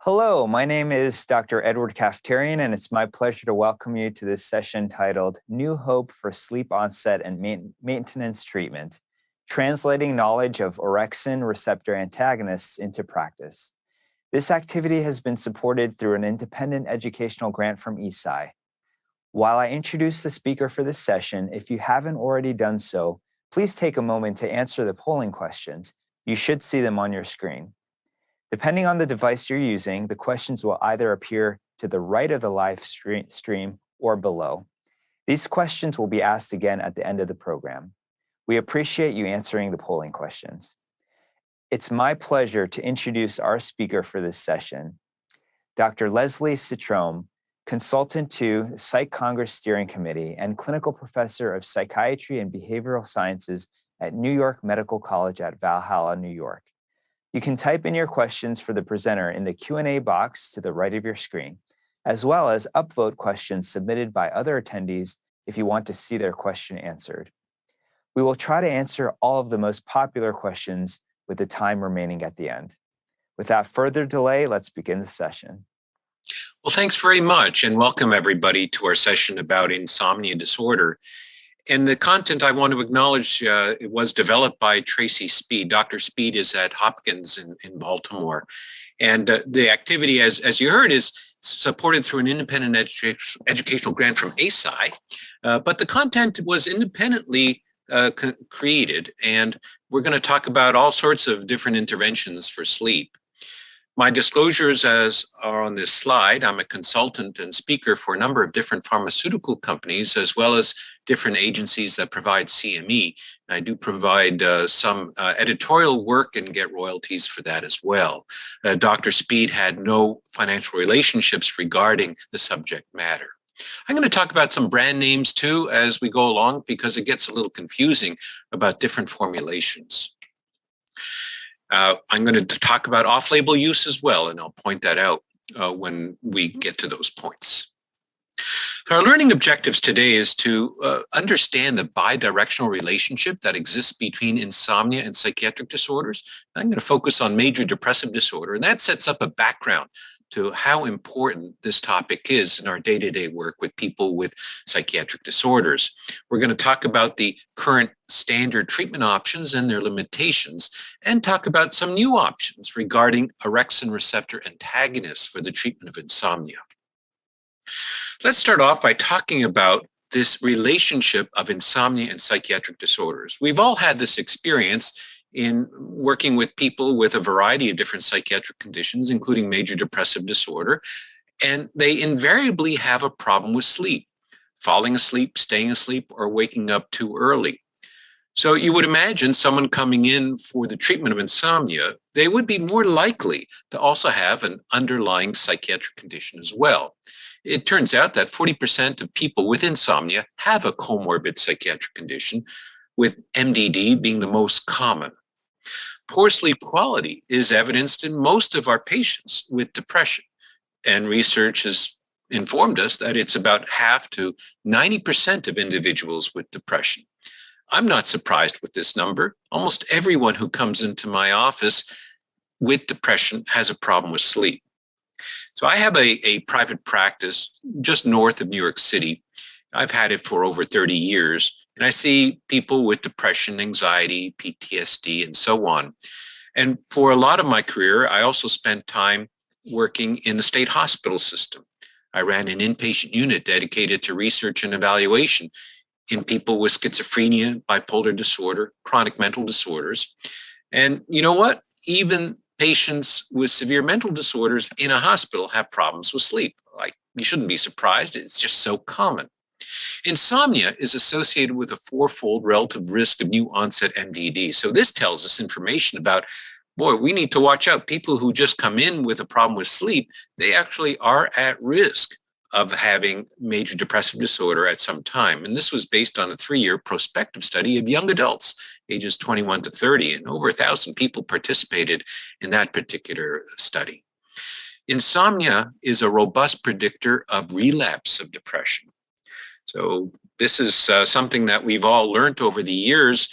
Hello, my name is Dr. Edward Kafterian, and it's my pleasure to welcome you to this session titled New Hope for Sleep Onset and Maintenance Treatment, Translating Knowledge of Orexin Receptor Antagonists into Practice. This activity has been supported through an independent educational grant from Eisai. While I introduce the speaker for this session, if you haven't already done so, please take a moment to answer the polling questions. You should see them on your screen. Depending on the device you're using, the questions will either appear to the right of the live stream or below. These questions will be asked again at the end of the program. We appreciate you answering the polling questions. It's my pleasure to introduce our speaker for this session, Dr. Leslie Citrome, consultant to Psych Congress Steering Committee and clinical professor of psychiatry and behavioral sciences at New York Medical College at Valhalla, New York. You can type in your questions for the presenter in the Q&A box to the right of your screen, as well as upvote questions submitted by other attendees if you want to see their question answered. We will try to answer all of the most popular questions with the time remaining at the end. Without further delay, let's begin the session. Well, thanks very much, and welcome everybody to our session about insomnia disorder. And the content I want to acknowledge, it was developed by Tracy Speed. Dr. Speed is at Hopkins in Baltimore. And the activity, as you heard, is supported through an independent educational grant from Eisai. But the content was independently created. And we're going to talk about all sorts of different interventions for sleep. My disclosures as are on this slide. I'm a consultant and speaker for a number of different pharmaceutical companies, as well as different agencies that provide CME. I do provide some editorial work and get royalties for that as well. Dr. Speed had no financial relationships regarding the subject matter. I'm going to talk about some brand names too as we go along, because it gets a little confusing about different formulations. I'm going to talk about off-label use as well, and I'll point that out when we get to those points. So our learning objectives today is to understand the bidirectional relationship that exists between insomnia and psychiatric disorders. I'm going to focus on major depressive disorder, and that sets up a background to how important this topic is in our day-to-day work with people with psychiatric disorders. We're going to talk about the current standard treatment options and their limitations, and talk about some new options regarding orexin receptor antagonists for the treatment of insomnia. Let's start off by talking about this relationship of insomnia and psychiatric disorders. We've all had this experience in working with people with a variety of different psychiatric conditions, including major depressive disorder, and they invariably have a problem with sleep, falling asleep, staying asleep, or waking up too early. So you would imagine someone coming in for the treatment of insomnia, they would be more likely to also have an underlying psychiatric condition as well. It turns out that 40% of people with insomnia have a comorbid psychiatric condition, with MDD being the most common. Poor sleep quality is evidenced in most of our patients with depression, and research has informed us that it's about half to 90% of individuals with depression. I'm not surprised with this number. Almost everyone who comes into my office with depression has a problem with sleep. So I have a private practice just north of New York City. I've had it for over 30 years. And I see people with depression, anxiety, PTSD, and so on. And for a lot of my career, I also spent time working in the state hospital system. I ran an inpatient unit dedicated to research and evaluation in people with schizophrenia, bipolar disorder, chronic mental disorders. And you know what? Even patients with severe mental disorders in a hospital have problems with sleep. Like, you shouldn't be surprised. It's just so common. Insomnia is associated with a fourfold relative risk of new onset MDD. So this tells us information about, boy, we need to watch out. People who just come in with a problem with sleep, they actually are at risk of having major depressive disorder at some time. And this was based on a 3-year prospective study of young adults, ages 21 to 30, and over 1,000 people participated in that particular study. Insomnia is a robust predictor of relapse of depression. So this is something that we've all learned over the years.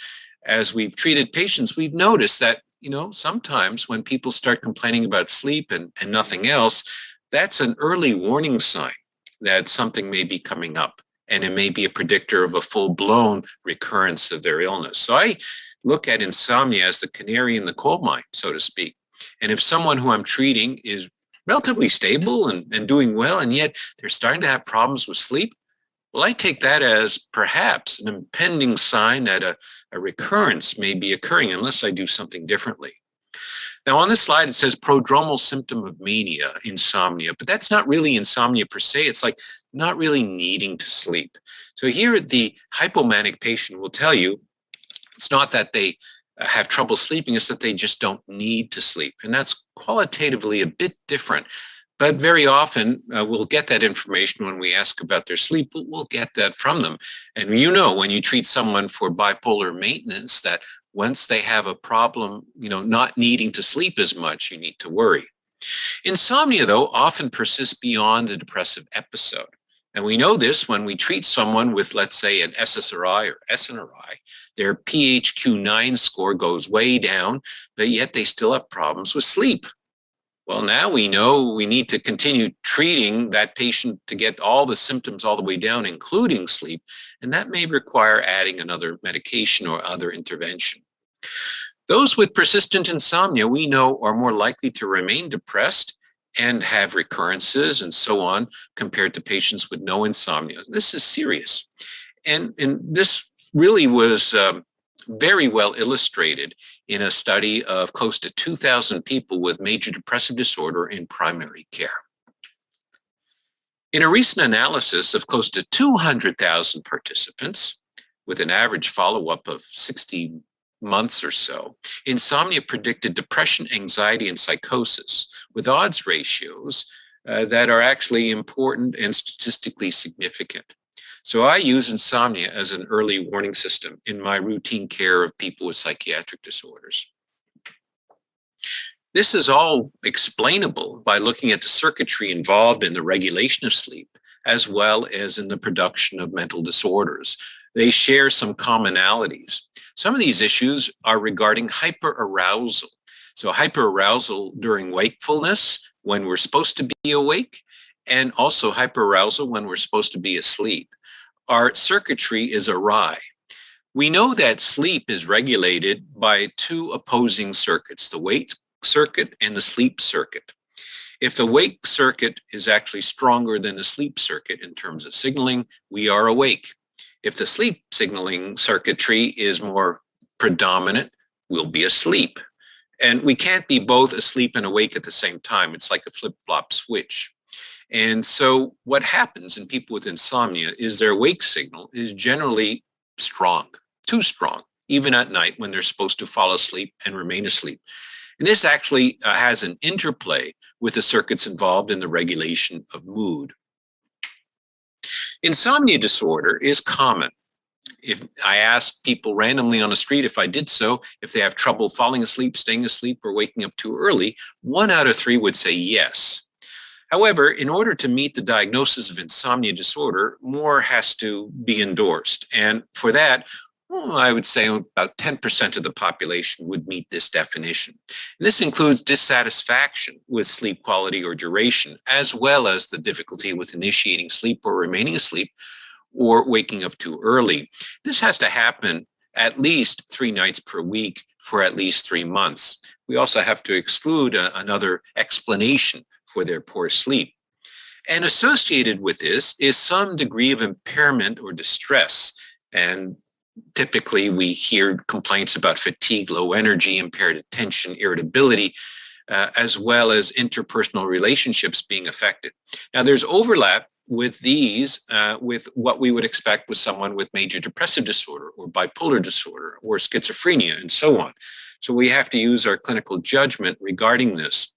As we've treated patients, we've noticed that sometimes when people start complaining about sleep and nothing else, that's an early warning sign that something may be coming up, and it may be a predictor of a full-blown recurrence of their illness. So I look at insomnia as the canary in the coal mine, so to speak. And if someone who I'm treating is relatively stable and doing well, and yet they're starting to have problems with sleep, well, I take that as perhaps an impending sign that a recurrence may be occurring unless I do something differently. Now, on this slide, it says prodromal symptom of mania, insomnia, but that's not really insomnia per se. It's like not really needing to sleep. So here, the hypomanic patient will tell you it's not that they have trouble sleeping, it's that they just don't need to sleep. And that's qualitatively a bit different. But very often, we'll get that information when we ask about their sleep. We'll get that from them. And when you treat someone for bipolar maintenance, that once they have a problem, not needing to sleep as much, you need to worry. Insomnia, though, often persists beyond the depressive episode. And we know this when we treat someone with, let's say, an SSRI or SNRI. Their PHQ-9 score goes way down, but yet they still have problems with sleep. Well, now we know we need to continue treating that patient to get all the symptoms all the way down, including sleep, and that may require adding another medication or other intervention. Those with persistent insomnia, we know, are more likely to remain depressed and have recurrences and so on compared to patients with no insomnia. This is serious. And this really was very well illustrated in a study of close to 2,000 people with major depressive disorder in primary care. In a recent analysis of close to 200,000 participants, with an average follow-up of 60 months or so, insomnia predicted depression, anxiety, and psychosis with odds ratios that are actually important and statistically significant. So I use insomnia as an early warning system in my routine care of people with psychiatric disorders. This is all explainable by looking at the circuitry involved in the regulation of sleep, as well as in the production of mental disorders. They share some commonalities. Some of these issues are regarding hyperarousal. So hyperarousal during wakefulness, when we're supposed to be awake, and also hyperarousal when we're supposed to be asleep. Our circuitry is awry. We know that sleep is regulated by two opposing circuits, the wake circuit and the sleep circuit. If the wake circuit is actually stronger than the sleep circuit in terms of signaling, we are awake. If the sleep signaling circuitry is more predominant, we'll be asleep. And we can't be both asleep and awake at the same time. It's like a flip-flop switch. And so what happens in people with insomnia is their wake signal is generally strong, too strong, even at night when they're supposed to fall asleep and remain asleep. And this actually has an interplay with the circuits involved in the regulation of mood. Insomnia disorder is common. If I ask people randomly on the street if I did so, if they have trouble falling asleep, staying asleep, or waking up too early, 1 out of 3 would say yes. However, in order to meet the diagnosis of insomnia disorder, more has to be endorsed. And for that, I would say about 10% of the population would meet this definition. And this includes dissatisfaction with sleep quality or duration, as well as the difficulty with initiating sleep or remaining asleep, or waking up too early. This has to happen at least 3 nights per week for at least 3 months. We also have to exclude another explanation for their poor sleep. And associated with this is some degree of impairment or distress. And typically we hear complaints about fatigue, low energy, impaired attention, irritability, as well as interpersonal relationships being affected. Now there's overlap with these, with what we would expect with someone with major depressive disorder or bipolar disorder or schizophrenia and so on. So we have to use our clinical judgment regarding this.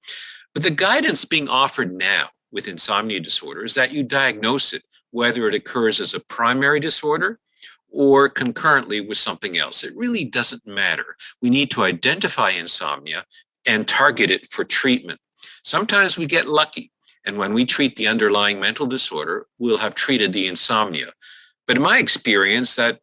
But the guidance being offered now with insomnia disorder is that you diagnose it, whether it occurs as a primary disorder or concurrently with something else. It really doesn't matter. We need to identify insomnia and target it for treatment. Sometimes we get lucky, and when we treat the underlying mental disorder, we'll have treated the insomnia. But in my experience, that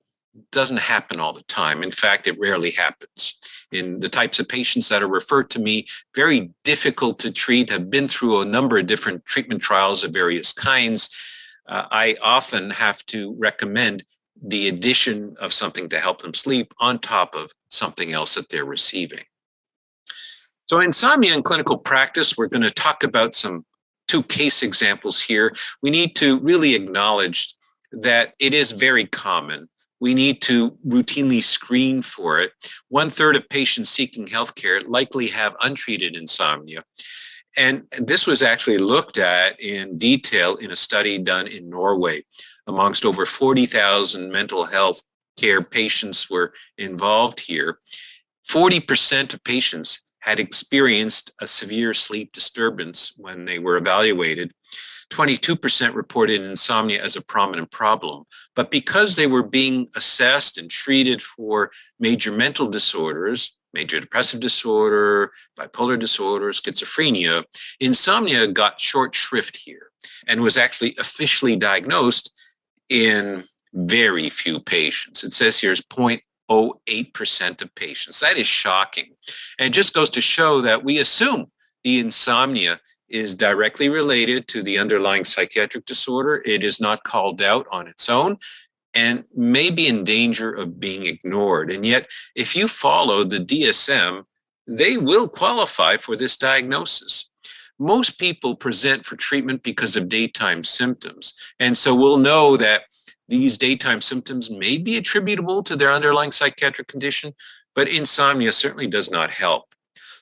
doesn't happen all the time. In fact, it rarely happens. In the types of patients that are referred to me, very difficult to treat, have been through a number of different treatment trials of various kinds, I often have to recommend the addition of something to help them sleep on top of something else that they're receiving. So insomnia in clinical practice, we're going to talk about two case examples here. We need to really acknowledge that it is very common. We need to routinely screen for it. 1/3 of patients seeking healthcare likely have untreated insomnia. And this was actually looked at in detail in a study done in Norway. Amongst over 40,000 mental health care patients were involved here. 40% of patients had experienced a severe sleep disturbance when they were evaluated. 22% reported insomnia as a prominent problem. But because they were being assessed and treated for major mental disorders, major depressive disorder, bipolar disorder, schizophrenia, insomnia got short shrift here and was actually officially diagnosed in very few patients. It says here is 0.08% of patients. That is shocking. And it just goes to show that we assume the insomnia is directly related to the underlying psychiatric disorder. It is not called out on its own and may be in danger of being ignored. And yet, if you follow the DSM, they will qualify for this diagnosis. Most people present for treatment because of daytime symptoms. And so we'll know that these daytime symptoms may be attributable to their underlying psychiatric condition, but insomnia certainly does not help.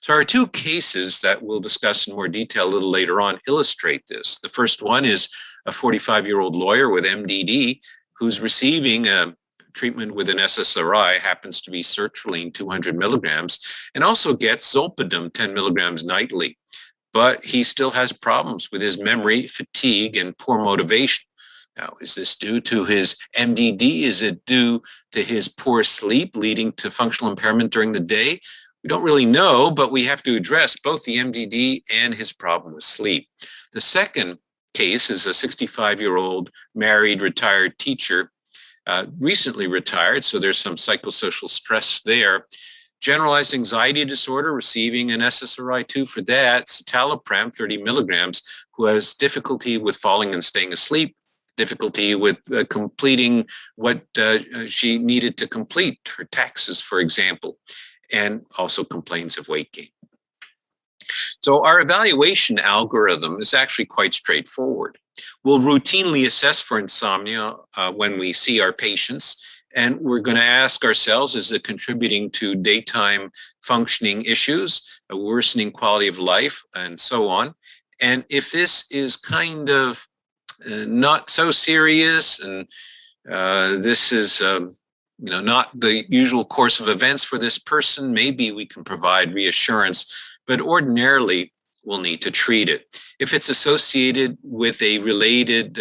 So our two cases that we'll discuss in more detail a little later on illustrate this. The first one is a 45-year-old lawyer with MDD who's receiving a treatment with an SSRI, happens to be sertraline 200 milligrams, and also gets zolpidem 10 milligrams nightly. But he still has problems with his memory, fatigue, and poor motivation. Now, is this due to his MDD? Is it due to his poor sleep leading to functional impairment during the day? We don't really know, but we have to address both the MDD and his problem with sleep. The second case is a 65-year-old married retired teacher, recently retired, so there's some psychosocial stress there. Generalized anxiety disorder, receiving an SSRI-2 for that, citalopram 30 milligrams, who has difficulty with falling and staying asleep, difficulty with completing what she needed to complete, her taxes, for example, and also complains of weight gain. So our evaluation algorithm is actually quite straightforward. We'll routinely assess for insomnia when we see our patients, and we're going to ask ourselves, is it contributing to daytime functioning issues, a worsening quality of life, and so on? And if this is kind of not so serious, and this is not the usual course of events for this person, maybe we can provide reassurance, but ordinarily we'll need to treat it. If it's associated with a related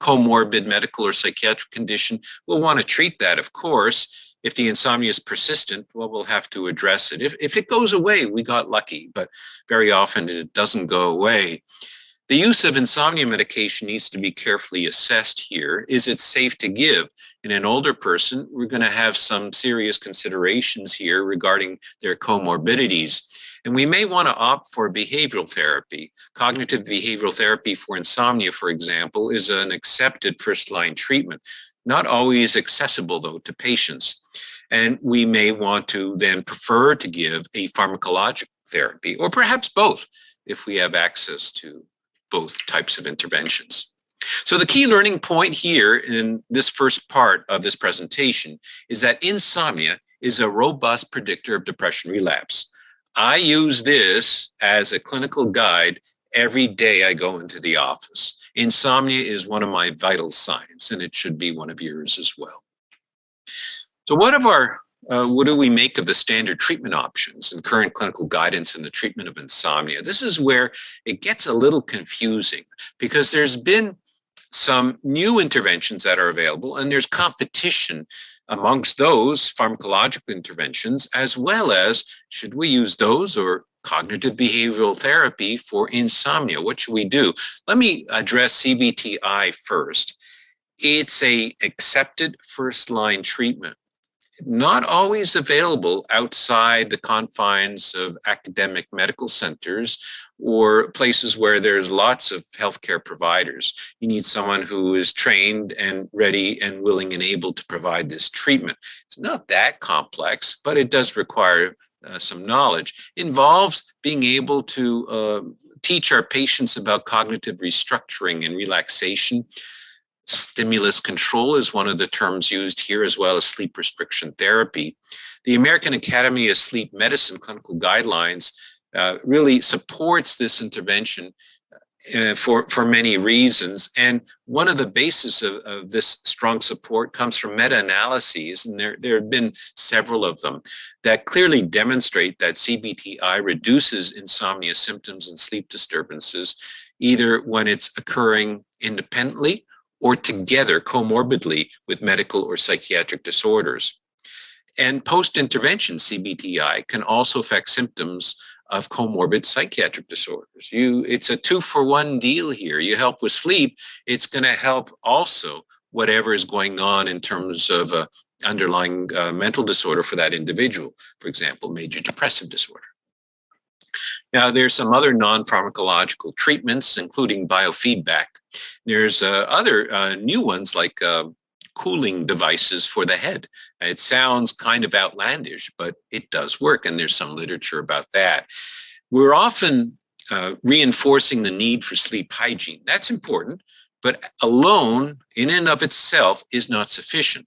comorbid medical or psychiatric condition, we'll want to treat that, of course. If the insomnia is persistent, well, we'll have to address it. If it goes away, we got lucky, but very often it doesn't go away. The use of insomnia medication needs to be carefully assessed here. Is it safe to give? In an older person, we're going to have some serious considerations here regarding their comorbidities. And we may want to opt for behavioral therapy. Cognitive behavioral therapy for insomnia, for example, is an accepted first-line treatment, not always accessible, though, to patients. And we may want to then prefer to give a pharmacologic therapy, or perhaps both, if we have access to both types of interventions. So the key learning point here in this first part of this presentation is that insomnia is a robust predictor of depression relapse. I use this as a clinical guide every day I go into the office. Insomnia is one of my vital signs, and it should be one of yours as well. So what do we make of the standard treatment options and current clinical guidance in the treatment of insomnia? This is where it gets a little confusing because there's been some new interventions that are available, and there's competition amongst those pharmacological interventions, as well as should we use those or cognitive behavioral therapy for insomnia? What should we do? Let me address CBTI first. It's a accepted first-line treatment, not always available outside the confines of academic medical centers or places where there's lots of healthcare providers. You need someone who is trained and ready and willing and able to provide this treatment. It's not that complex, but it does require some knowledge. It involves being able to teach our patients about cognitive restructuring and relaxation. Stimulus control is one of the terms used here, as well as sleep restriction therapy. The American Academy of Sleep Medicine clinical guidelines really supports this intervention for many reasons. And one of the bases of this strong support comes from meta-analyses, and there have been several of them that clearly demonstrate that CBTI reduces insomnia symptoms and sleep disturbances, either when it's occurring independently or together comorbidly with medical or psychiatric disorders. And post-intervention CBTI can also affect symptoms of comorbid psychiatric disorders. It's a 2-for-1 deal here. You help with sleep, it's going to help also whatever is going on in terms of underlying mental disorder for that individual, for example, major depressive disorder. Now, there's some other non-pharmacological treatments, including biofeedback. There's other new ones like cooling devices for the head. It sounds kind of outlandish, but it does work, and there's some literature about that. We're often reinforcing the need for sleep hygiene. That's important, but alone, in and of itself, is not sufficient.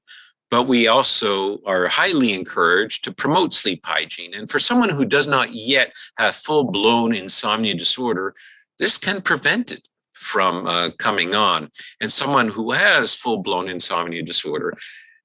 But we also are highly encouraged to promote sleep hygiene. And for someone who does not yet have full-blown insomnia disorder, this can prevent it from coming on. And someone who has full-blown insomnia disorder,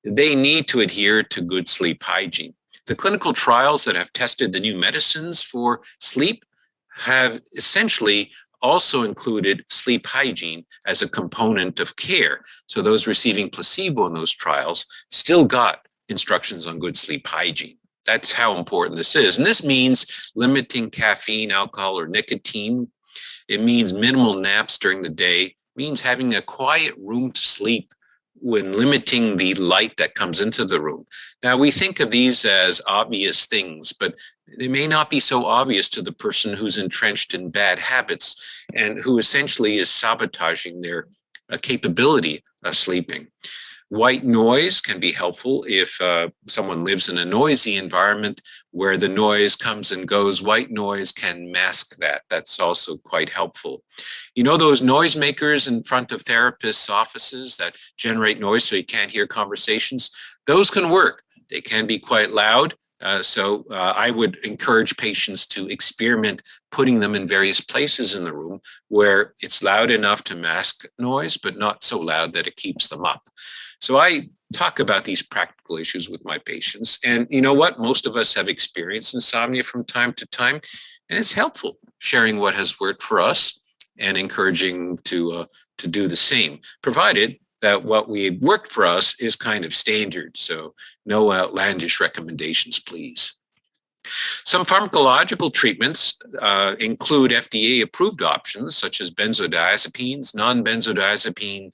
they need to adhere to good sleep hygiene. The clinical trials that have tested the new medicines for sleep have essentially also included sleep hygiene as a component of care. So those receiving placebo in those trials still got instructions on good sleep hygiene. That's how important this is. And this means limiting caffeine, alcohol, or nicotine. It means minimal naps during the day. It means having a quiet room to sleep when limiting the light that comes into the room. Now, we think of these as obvious things, but they may not be so obvious to the person who's entrenched in bad habits and who essentially is sabotaging their capability of sleeping. White noise can be helpful if someone lives in a noisy environment where the noise comes and goes. White noise can mask that. That's also quite helpful. You know those noisemakers in front of therapists' offices that generate noise so you can't hear conversations? Those can work. They can be quite loud. So I would encourage patients to experiment putting them in various places in the room where it's loud enough to mask noise, but not so loud that it keeps them up. So I talk about these practical issues with my patients. And you know what? Most of us have experienced insomnia from time to time, and it's helpful sharing what has worked for us and encouraging to do the same, provided that what we worked for us is kind of standard. So no outlandish recommendations, please. Some pharmacological treatments include FDA-approved options, such as benzodiazepines, non-benzodiazepine,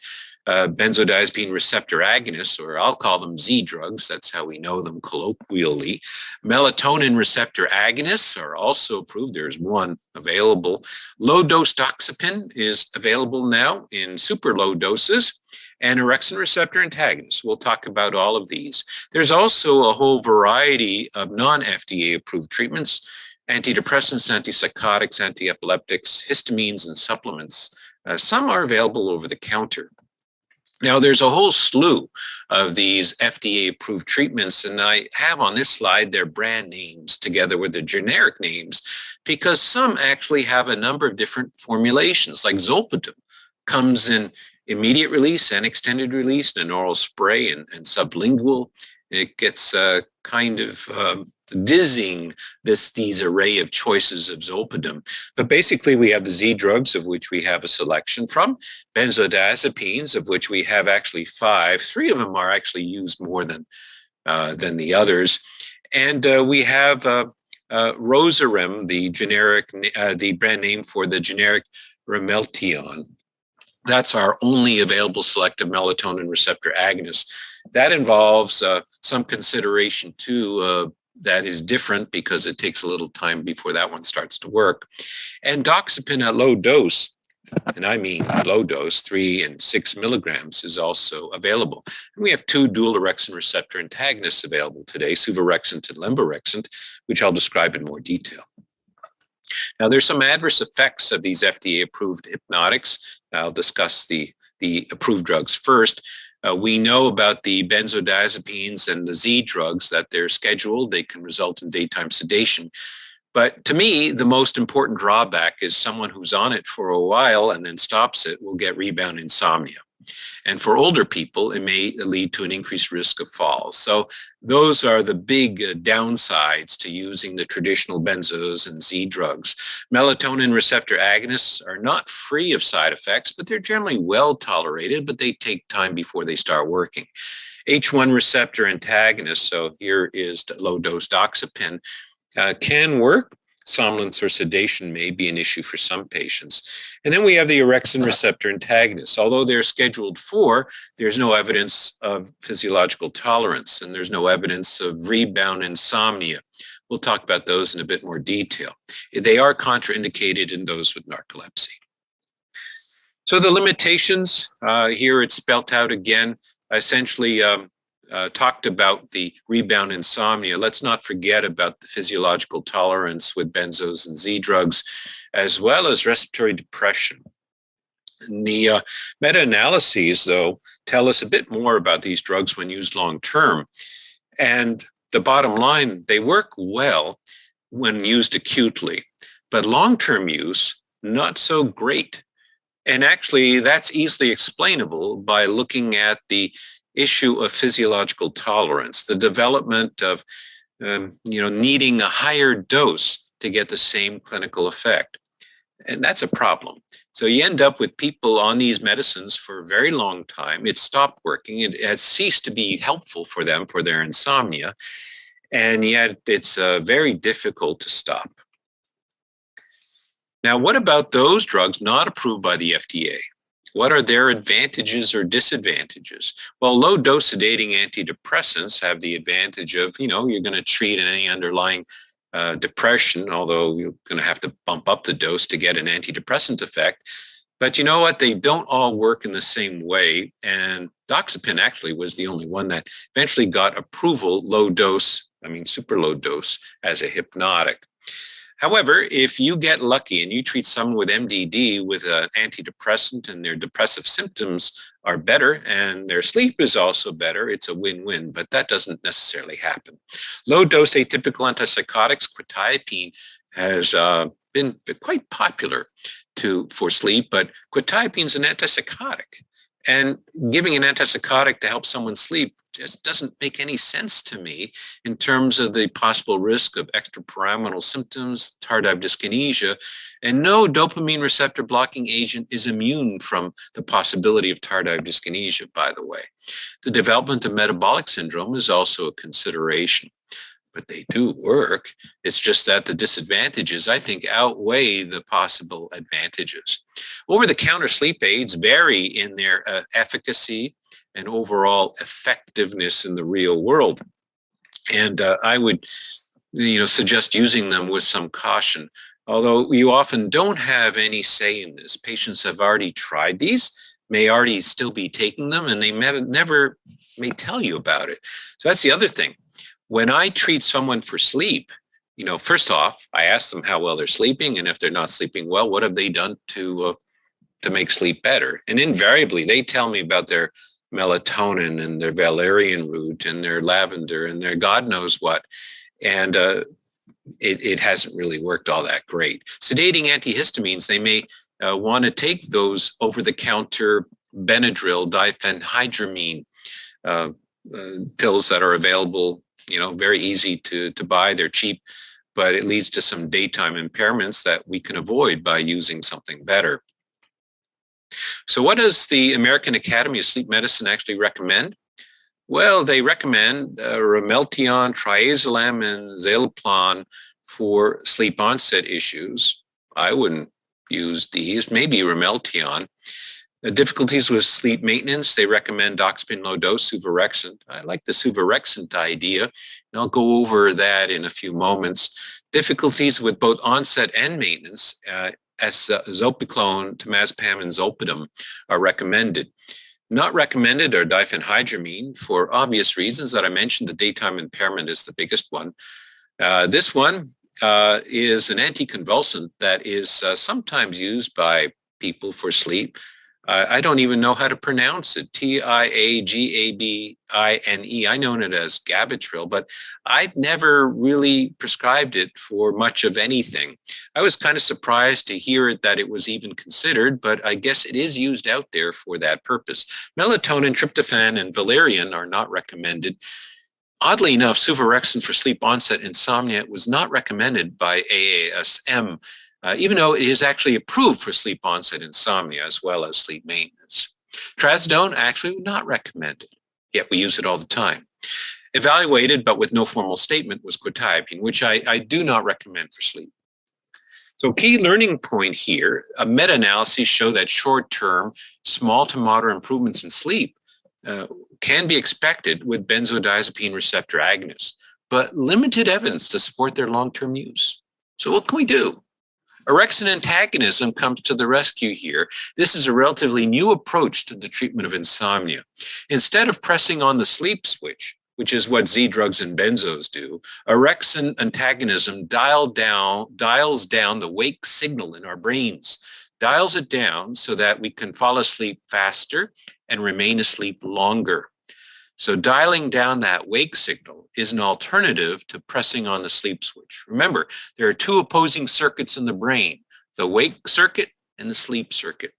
benzodiazepine receptor agonists, or I'll call them Z drugs. That's how we know them colloquially. Melatonin receptor agonists are also approved. There's one available. Low-dose doxepin is available now in super low doses. And orexin receptor antagonists. We'll talk about all of these. There's also a whole variety of non-FDA approved treatments: antidepressants, antipsychotics, antiepileptics, histamines, and supplements. Some are available over the counter. Now, there's a whole slew of these FDA-approved treatments, and I have on this slide their brand names together with the generic names, because some actually have a number of different formulations, like Zolpidem comes in immediate release and extended release, an oral spray and sublingual. It gets kind of dizzying, these array of choices of Zolpidem. But basically, we have the Z drugs, of which we have a selection from, benzodiazepines, of which we have actually 5. 3 of them are actually used more than the others. And we have Rosarem, the brand name for the generic Rameltion. That's our only available selective melatonin receptor agonist. That involves some consideration too, that is different because it takes a little time before that one starts to work. And doxepin at low dose, and I mean low dose, 3 and 6 milligrams, is also available. And we have 2 dual orexin receptor antagonists available today, suvorexant and lemborexant, which I'll describe in more detail. Now, there's some adverse effects of these FDA-approved hypnotics. I'll discuss the approved drugs first. We know about the benzodiazepines and the Z drugs, that they're scheduled. They can result in daytime sedation. But to me, the most important drawback is someone who's on it for a while and then stops it will get rebound insomnia. And for older people, it may lead to an increased risk of falls. So those are the big downsides to using the traditional benzos and Z drugs. Melatonin receptor agonists are not free of side effects, but they're generally well tolerated, but they take time before they start working. H1 receptor antagonists, so here is low dose doxepin, can work. Somnolence or sedation may be an issue for some patients. And then we have the orexin receptor antagonists. Although they're scheduled for, there's no evidence of physiological tolerance, and there's no evidence of rebound insomnia. We'll talk about those in a bit more detail. They are contraindicated in those with narcolepsy. So the limitations, here it's spelt out again, essentially talked about the rebound insomnia. Let's not forget about the physiological tolerance with benzos and Z drugs, as well as respiratory depression. And the meta-analyses, though, tell us a bit more about these drugs when used long-term. And the bottom line, they work well when used acutely, but long-term use, not so great. And actually, that's easily explainable by looking at the issue of physiological tolerance, the development of needing a higher dose to get the same clinical effect. And that's a problem. So you end up with people on these medicines for a very long time. It stopped working. It has ceased to be helpful for them for their insomnia. And yet it's very difficult to stop. Now, what about those drugs not approved by the FDA? What are their advantages or disadvantages? Well, low-dose sedating antidepressants have the advantage of, you're going to treat any underlying depression, although you're going to have to bump up the dose to get an antidepressant effect. But you know what? They don't all work in the same way. And doxepin actually was the only one that eventually got approval low dose, super low dose, as a hypnotic. However, if you get lucky and you treat someone with MDD with an antidepressant and their depressive symptoms are better and their sleep is also better, it's a win-win, but that doesn't necessarily happen. Low-dose atypical antipsychotics, quetiapine, has been quite popular for sleep, but quetiapine is an antipsychotic. And giving an antipsychotic to help someone sleep just doesn't make any sense to me in terms of the possible risk of extrapyramidal symptoms, tardive dyskinesia, and no dopamine receptor blocking agent is immune from the possibility of tardive dyskinesia, by the way. The development of metabolic syndrome is also a consideration, but they do work. It's just that the disadvantages, I think, outweigh the possible advantages. Over-the-counter sleep aids vary in their efficacy and overall effectiveness in the real world. And I would suggest using them with some caution, although you often don't have any say in this. Patients have already tried these, may already still be taking them, and they never may tell you about it. So that's the other thing. When I treat someone for sleep, first off, I ask them how well they're sleeping, and if they're not sleeping well, what have they done to make sleep better? And invariably, they tell me about their melatonin and their valerian root and their lavender and their God knows what. And it hasn't really worked all that great. Sedating antihistamines, they may want to take those over-the-counter Benadryl, diphenhydramine pills that are available, very easy to buy. They're cheap, but it leads to some daytime impairments that we can avoid by using something better. So what does the American Academy of Sleep Medicine actually recommend? Well, they recommend Ramelteon, Triazolam, and Zaloplan for sleep onset issues. I wouldn't use these, maybe Ramelteon. The difficulties with sleep maintenance, they recommend doxepin low-dose suvorexant. I like the suvorexant idea, and I'll go over that in a few moments. Difficulties with both onset and maintenance, as zopiclone, temazepam, and zolpidem are recommended. Not recommended are diphenhydramine for obvious reasons that I mentioned. The daytime impairment is the biggest one. This one is an anticonvulsant that is sometimes used by people for sleep. I don't even know how to pronounce it. Tiagabine. I know it as Gabitril, but I've never really prescribed it for much of anything. I was kind of surprised to hear that it was even considered, but I guess it is used out there for that purpose. Melatonin, tryptophan, and valerian are not recommended. Oddly enough, suvorexant for sleep onset insomnia was not recommended by AASM, even though it is actually approved for sleep onset insomnia as well as sleep maintenance. Trazodone actually not recommended, yet we use it all the time. Evaluated, but with no formal statement, was quetiapine, which I do not recommend for sleep. So key learning point here, a meta-analysis show that short-term, small to moderate improvements in sleep can be expected with benzodiazepine receptor agonists, but limited evidence to support their long-term use. So what can we do? Orexin antagonism comes to the rescue here. This is a relatively new approach to the treatment of insomnia. Instead of pressing on the sleep switch, which is what Z drugs and benzos do, orexin antagonism dials down the wake signal in our brains, dials it down so that we can fall asleep faster and remain asleep longer. So dialing down that wake signal is an alternative to pressing on the sleep switch. Remember, there are two opposing circuits in the brain, the wake circuit and the sleep circuit.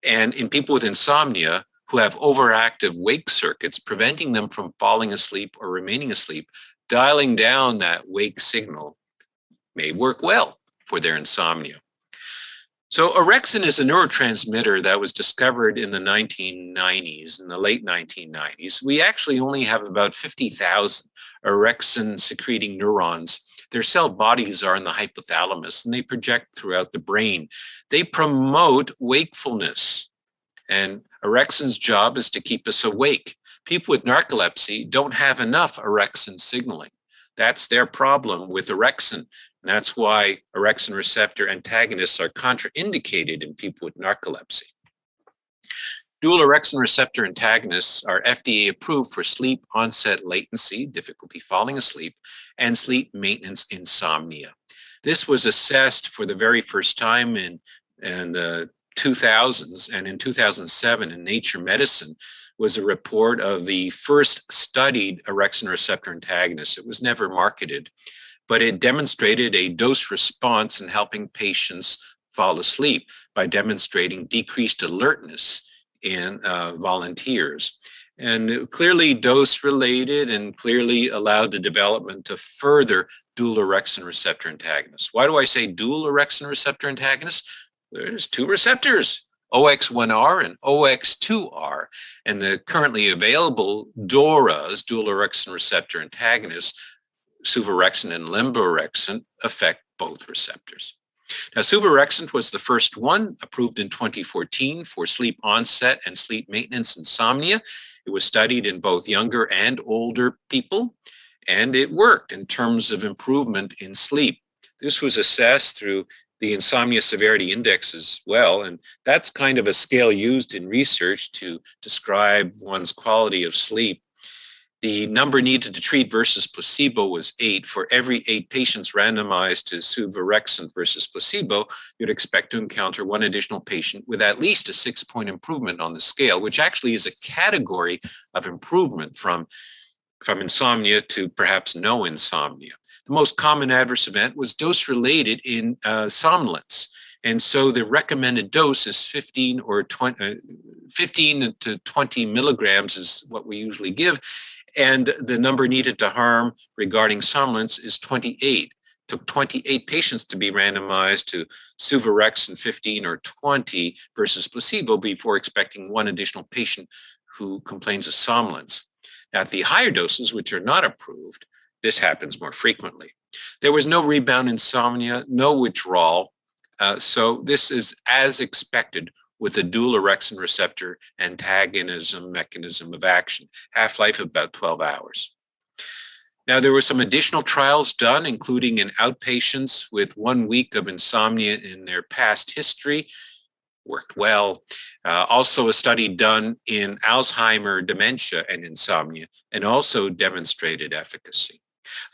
And in people with insomnia who have overactive wake circuits, preventing them from falling asleep or remaining asleep, dialing down that wake signal may work well for their insomnia. So orexin is a neurotransmitter that was discovered in the 1990s, in the late 1990s. We actually only have about 50,000 orexin secreting neurons. Their cell bodies are in the hypothalamus and they project throughout the brain. They promote wakefulness, and orexin's job is to keep us awake. People with narcolepsy don't have enough orexin signaling. That's their problem with orexin. And that's why orexin receptor antagonists are contraindicated in people with narcolepsy. Dual orexin receptor antagonists are FDA approved for sleep onset latency, difficulty falling asleep, and sleep maintenance insomnia. This was assessed for the very first time in the 2000s, and in 2007 in Nature Medicine was a report of the first studied orexin receptor antagonist. It was never marketed, but it demonstrated a dose response in helping patients fall asleep by demonstrating decreased alertness in volunteers. And clearly dose related and clearly allowed the development of further dual orexin receptor antagonists. Why do I say dual orexin receptor antagonists? There's two receptors, OX1R and OX2R, and the currently available DORAs, dual orexin receptor antagonists, suvorexant and lemborexant, affect both receptors. Now, suvorexant was the first one approved in 2014 for sleep onset and sleep maintenance insomnia. It was studied in both younger and older people, and it worked in terms of improvement in sleep. This was assessed through the Insomnia Severity Index as well, and that's kind of a scale used in research to describe one's quality of sleep. The number needed to treat versus placebo was 8. For every 8 patients randomized to suvorexant versus placebo, you'd expect to encounter one additional patient with at least a 6-point improvement on the scale, which actually is a category of improvement from insomnia to perhaps no insomnia. The most common adverse event was dose-related in somnolence. And so the recommended dose is 15 to 20 milligrams is what we usually give. And the number needed to harm regarding somnolence is 28. It took 28 patients to be randomized to suvorexant 15 or 20 versus placebo before expecting one additional patient who complains of somnolence. Now, at the higher doses, which are not approved, this happens more frequently. There was no rebound insomnia, no withdrawal. So this is as expected with a dual orexin receptor antagonism mechanism of action, half-life of about 12 hours. Now, there were some additional trials done, including in outpatients with 1 week of insomnia in their past history, worked well. Also a study done in Alzheimer dementia and insomnia, and also demonstrated efficacy.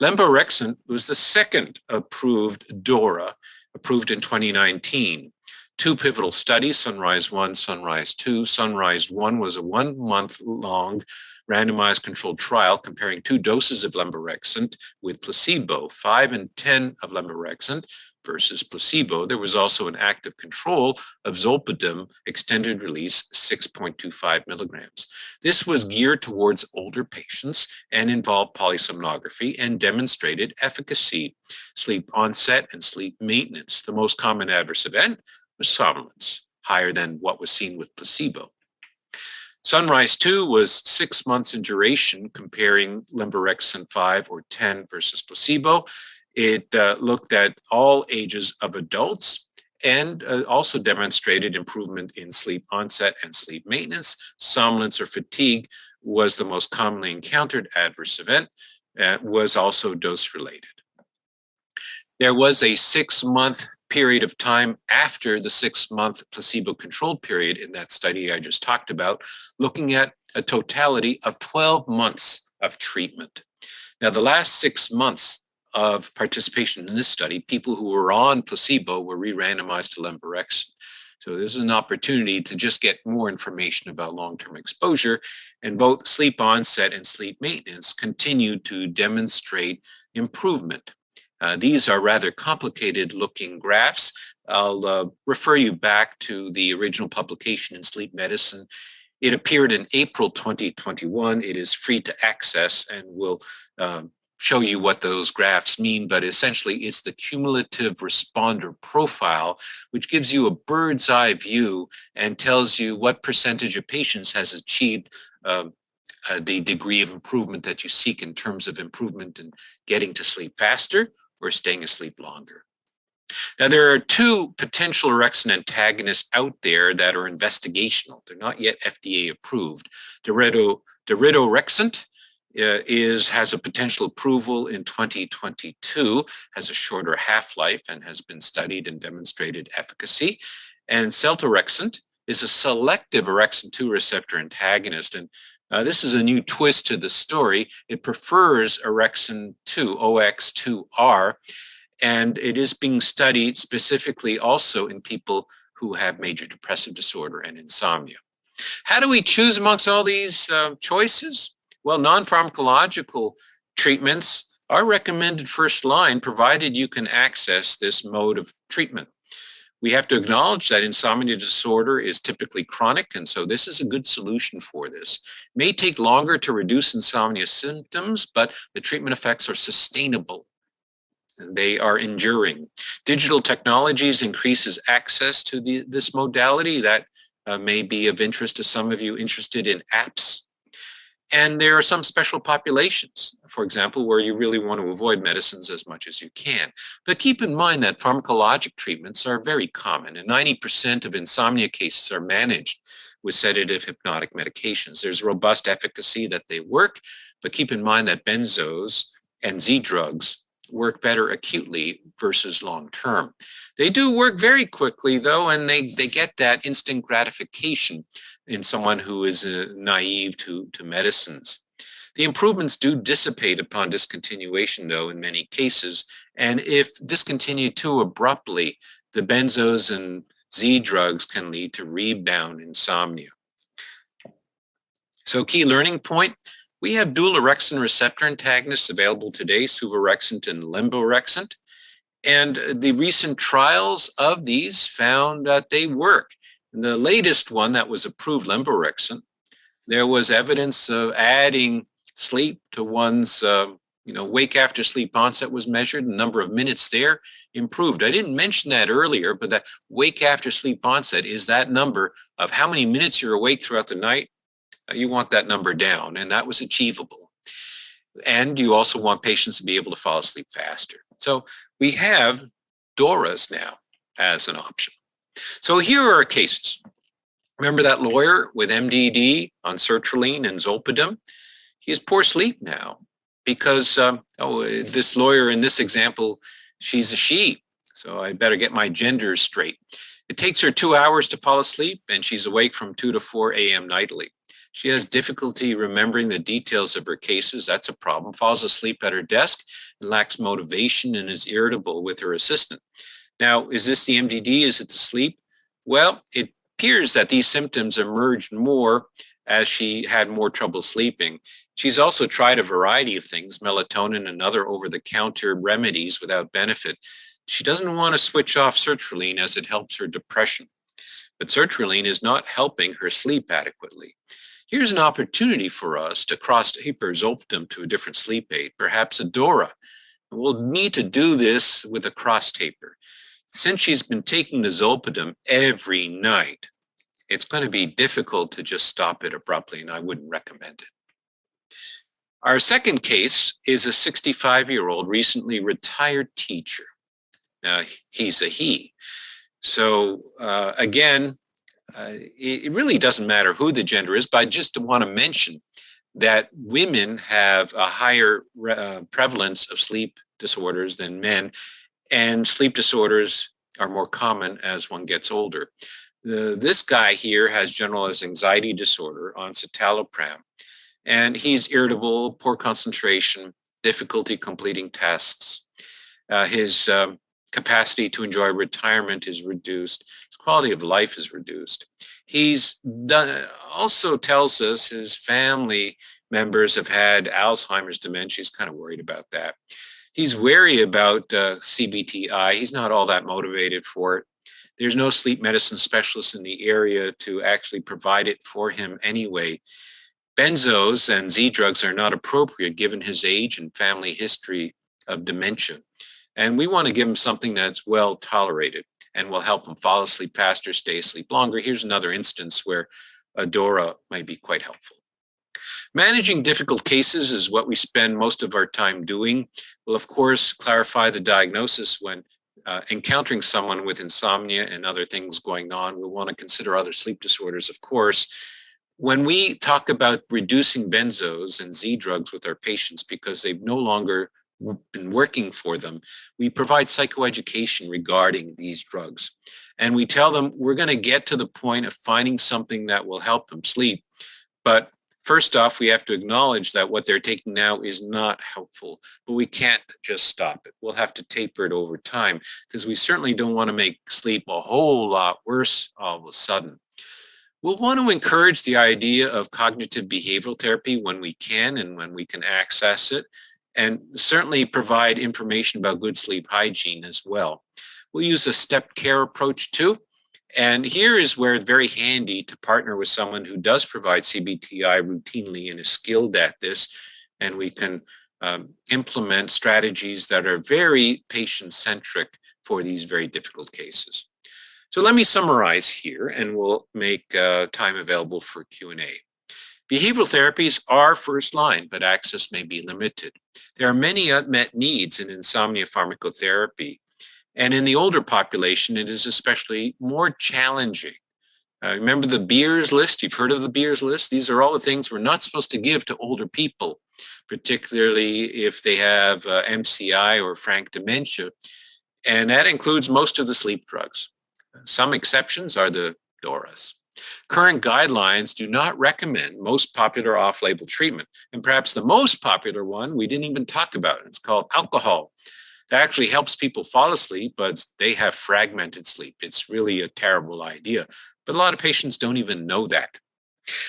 Lemborexant was the second approved DORA, approved in 2019. 2 pivotal studies, Sunrise 1, Sunrise 2. Sunrise 1 was a 1-month-long randomized controlled trial comparing 2 doses of lemborexant with placebo, 5 and 10 of lemborexant versus placebo. There was also an active control of zolpidem extended release 6.25 milligrams. This was geared towards older patients and involved polysomnography and demonstrated efficacy, sleep onset and sleep maintenance. The most common adverse event was somnolence, higher than what was seen with placebo. Sunrise 2 was 6 months in duration, comparing lemborexant 5 or 10 versus placebo. It looked at all ages of adults and also demonstrated improvement in sleep onset and sleep maintenance. Somnolence or fatigue was the most commonly encountered adverse event, was also dose-related. There was a 6-month period of time after the 6-month placebo-controlled period in that study I just talked about, looking at a totality of 12 months of treatment. Now, the last 6 months of participation in this study, people who were on placebo were re-randomized to lemborexant. So this is an opportunity to just get more information about long-term exposure, and both sleep onset and sleep maintenance continue to demonstrate improvement. These are rather complicated looking graphs. I'll refer you back to the original publication in Sleep Medicine. It appeared in April 2021. It is free to access and will show you what those graphs mean, but essentially it's the cumulative responder profile, which gives you a bird's eye view and tells you what percentage of patients has achieved the degree of improvement that you seek in terms of improvement in getting to sleep faster or staying asleep longer. Now, there are 2 potential orexin antagonists out there that are investigational. They're not yet FDA approved. Daridorexant has a potential approval in 2022, has a shorter half-life and has been studied and demonstrated efficacy. And seltorexant is a selective orexin 2 receptor antagonist. And this is a new twist to the story. It prefers orexin 2, OX2R, and it is being studied specifically also in people who have major depressive disorder and insomnia. How do we choose amongst all these choices? Well, non-pharmacological treatments are recommended first line, provided you can access this mode of treatment. We have to acknowledge that insomnia disorder is typically chronic, and so this is a good solution for this. It may take longer to reduce insomnia symptoms, but the treatment effects are sustainable. They are enduring. Digital technologies increases access to this modality. That may be of interest to some of you interested in apps. And there are some special populations, for example, where you really want to avoid medicines as much as you can. But keep in mind that pharmacologic treatments are very common, and 90% of insomnia cases are managed with sedative hypnotic medications. There's robust efficacy that they work, but keep in mind that benzos and Z drugs work better acutely versus long-term. They do work very quickly, though, and they get that instant gratification in someone who is naive to medicines. The improvements do dissipate upon discontinuation, though, in many cases, and if discontinued too abruptly, the benzos and Z drugs can lead to rebound insomnia. So key learning point, we have dual orexin receptor antagonists available today, suvorexant and lemborexant. And the recent trials of these found that they work. In the latest one that was approved, lemborexant, there was evidence of adding sleep to one's, wake after sleep onset was measured. The number of minutes there improved. I didn't mention that earlier, but that wake after sleep onset is that number of how many minutes you're awake throughout the night. You want that number down, and that was achievable. And you also want patients to be able to fall asleep faster. So we have DORAs now as an option. So here are cases. Remember that lawyer with MDD on sertraline and zolpidem? He has poor sleep now because, this lawyer in this example, she's a she, so I better get my genders straight. It takes her 2 hours to fall asleep, and she's awake from 2 to 4 a.m. nightly. She has difficulty remembering the details of her cases. That's a problem. Falls asleep at her desk and lacks motivation and is irritable with her assistant. Now, is this the MDD? Is it the sleep? Well, it appears that these symptoms emerged more as she had more trouble sleeping. She's also tried a variety of things, melatonin and other over-the-counter remedies without benefit. She doesn't want to switch off sertraline as it helps her depression. But sertraline is not helping her sleep adequately. Here's an opportunity for us to cross-taper zolpidem to a different sleep aid, perhaps a DORA. We'll need to do this with a cross-taper. Since she's been taking the zolpidem every night, it's going to be difficult to just stop it abruptly, and I wouldn't recommend it. Our second case is a 65-year-old recently retired teacher. Now, he's a he. So again, it really doesn't matter who the gender is, but I just want to mention that women have a higher prevalence of sleep disorders than men, and sleep disorders are more common as one gets older. This guy here has generalized anxiety disorder on citalopram, and he's irritable, poor concentration, difficulty completing tasks. His capacity to enjoy retirement is reduced. His quality of life is reduced. Also tells us his family members have had Alzheimer's dementia. He's kind of worried about that. He's wary about CBTI. He's not all that motivated for it. There's no sleep medicine specialist in the area to actually provide it for him anyway. Benzos and Z drugs are not appropriate given his age and family history of dementia. And we want to give him something that's well tolerated and will help him fall asleep faster, stay asleep longer. Here's another instance where a DORA might be quite helpful. Managing difficult cases is what we spend most of our time doing. We'll, of course, clarify the diagnosis when encountering someone with insomnia and other things going on. We'll want to consider other sleep disorders, of course. When we talk about reducing benzos and Z drugs with our patients because they've no longer been working for them, we provide psychoeducation regarding these drugs. And we tell them we're going to get to the point of finding something that will help them sleep. But first off, we have to acknowledge that what they're taking now is not helpful, but we can't just stop it. We'll have to taper it over time because we certainly don't want to make sleep a whole lot worse all of a sudden. We'll want to encourage the idea of cognitive behavioral therapy when we can and when we can access it, and certainly provide information about good sleep hygiene as well. We'll use a stepped care approach too. And here is where it's very handy to partner with someone who does provide CBTI routinely and is skilled at this. And we can implement strategies that are very patient-centric for these very difficult cases. So let me summarize here, and we'll make time available for Q&A. Behavioral therapies are first line, but access may be limited. There are many unmet needs in insomnia pharmacotherapy, and in the older population, it is especially more challenging. Remember the Beers list? You've heard of the Beers list? These are all the things we're not supposed to give to older people, particularly if they have MCI or frank dementia, and that includes most of the sleep drugs. Some exceptions are the DORAs. Current guidelines do not recommend most popular off-label treatment, and perhaps the most popular one we didn't even talk about. It's called alcohol. That actually helps people fall asleep, but they have fragmented sleep. It's really a terrible idea, but a lot of patients don't even know that.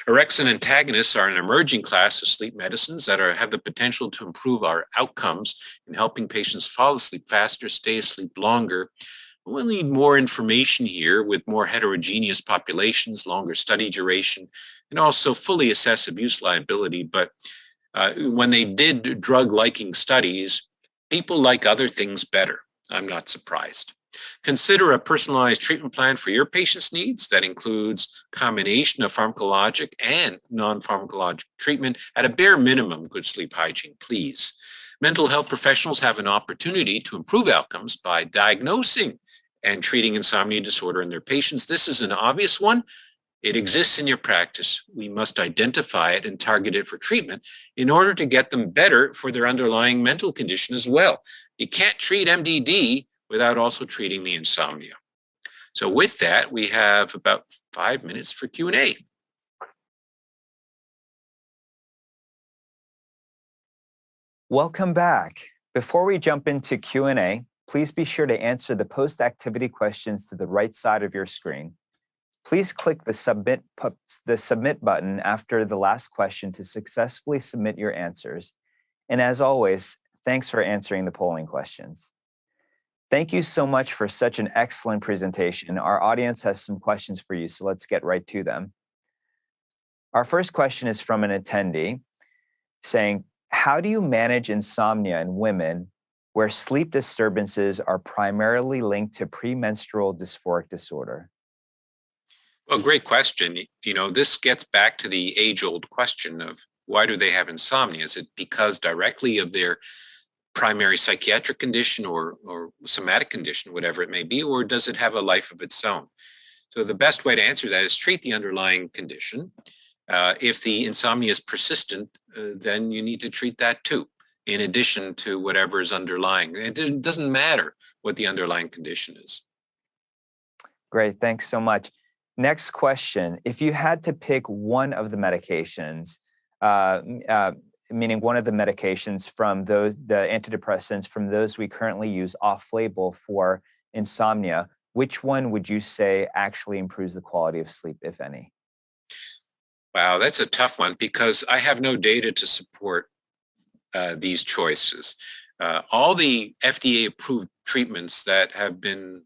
Orexin antagonists are an emerging class of sleep medicines that have the potential to improve our outcomes in helping patients fall asleep faster, stay asleep longer. We'll need more information here with more heterogeneous populations, longer study duration, and also fully assess abuse liability. But when they did drug-liking studies, people like other things better. I'm not surprised. Consider a personalized treatment plan for your patient's needs that includes combination of pharmacologic and non-pharmacologic treatment. At a bare minimum, good sleep hygiene, please. Mental health professionals have an opportunity to improve outcomes by diagnosing and treating insomnia disorder in their patients. This is an obvious one, It exists in your practice. We must identify it and target it for treatment in order to get them better for their underlying mental condition as well. You can't treat MDD without also treating the insomnia. So with that, we have about 5 minutes for Q&A. Welcome back. Before we jump into Q&A, please be sure to answer the post-activity questions to the right side of your screen. Please click the submit button after the last question to successfully submit your answers. And as always, thanks for answering the polling questions. Thank you so much for such an excellent presentation. Our audience has some questions for you, so let's get right to them. Our first question is from an attendee saying, how do you manage insomnia in women where sleep disturbances are primarily linked to premenstrual dysphoric disorder? Well, great question. You know, this gets back to the age-old question of why do they have insomnia? Is it because directly of their primary psychiatric condition or somatic condition, whatever it may be, or does it have a life of its own? So the best way to answer that is treat the underlying condition. If the insomnia is persistent, then you need to treat that too, in addition to whatever is underlying. It doesn't matter what the underlying condition is. Great, thanks so much. Next question, if you had to pick one of the medications, meaning one of the medications from the antidepressants from those we currently use off-label for insomnia, which one would you say actually improves the quality of sleep, if any? Wow, that's a tough one because I have no data to support these choices. All the FDA-approved treatments that have been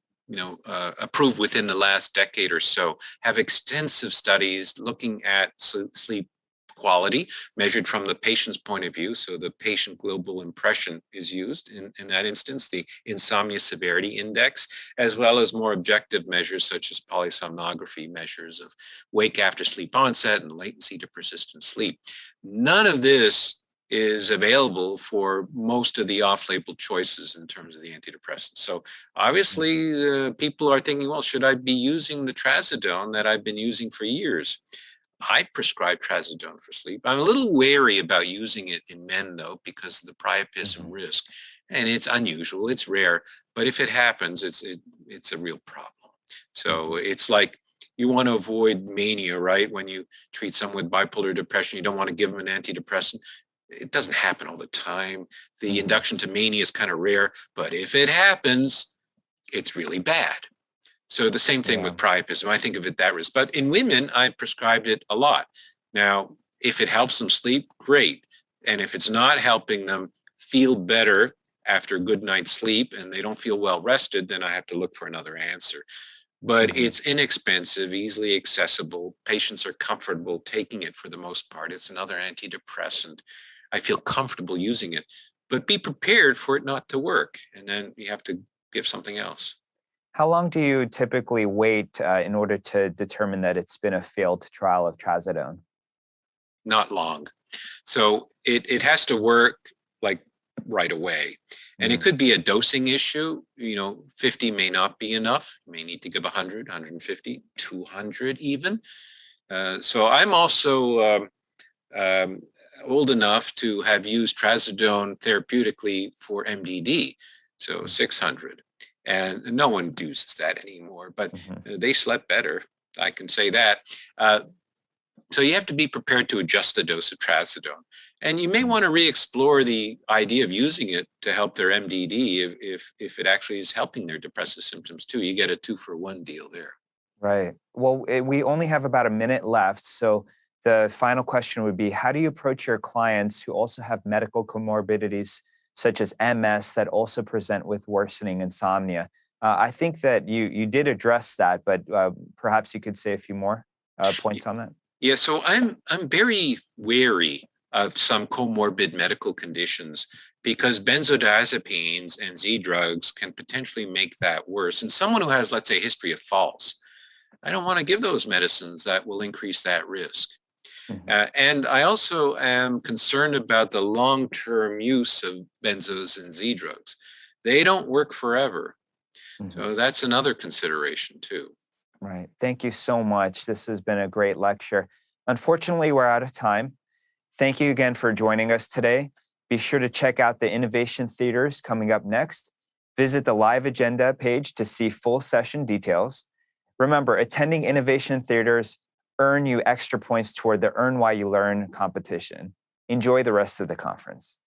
approved within the last decade or so have extensive studies looking at sleep quality measured from the patient's point of view. So the patient global impression is used in that instance, the insomnia severity index, as well as more objective measures such as polysomnography measures of wake after sleep onset and latency to persistent sleep. None of this is available for most of the off-label choices in terms of the antidepressants. So obviously people are thinking, well, should I be using the trazodone that I've been using for years? I prescribe trazodone for sleep. I'm a little wary about using it in men though, because of the priapism risk, and it's unusual, it's rare, but if it happens, it's a real problem. So it's like you want to avoid mania, right? When you treat someone with bipolar depression, you don't want to give them an antidepressant. It doesn't happen all the time. The induction to mania is kind of rare, but if it happens, it's really bad. So the same thing with priapism. I think of it that risk. But in women, I prescribed it a lot. Now, if it helps them sleep, great. And if it's not helping them feel better after a good night's sleep and they don't feel well rested, then I have to look for another answer. But it's inexpensive, easily accessible. Patients are comfortable taking it for the most part. It's another antidepressant. I feel comfortable using it, but be prepared for it not to work. And then you have to give something else. How long do you typically wait in order to determine that it's been a failed trial of trazodone? Not long. So it has to work like right away. And it could be a dosing issue. 50 may not be enough. You may need to give 100, 150, 200 even. So I'm also old enough to have used trazodone therapeutically for MDD, so 600. And no one uses that anymore, but they slept better. I can say that. So you have to be prepared to adjust the dose of trazodone. And you may want to re-explore the idea of using it to help their MDD if it actually is helping their depressive symptoms too. You get a 2-for-1 deal there. Right. Well, we only have about a minute left. So the final question would be, how do you approach your clients who also have medical comorbidities such as MS that also present with worsening insomnia? I think that you did address that, but perhaps you could say a few more points on that. Yeah, so I'm very wary of some comorbid medical conditions because benzodiazepines and Z drugs can potentially make that worse. And someone who has, let's say, a history of falls, I don't want to give those medicines that will increase that risk. And I also am concerned about the long-term use of benzos and Z drugs. They don't work forever. So that's another consideration too. Right. Thank you so much. This has been a great lecture. Unfortunately, we're out of time. Thank you again for joining us today. Be sure to check out the Innovation Theaters coming up next. Visit the live agenda page to see full session details. Remember, attending Innovation Theaters earn you extra points toward the Earn While You Learn competition. Enjoy the rest of the conference.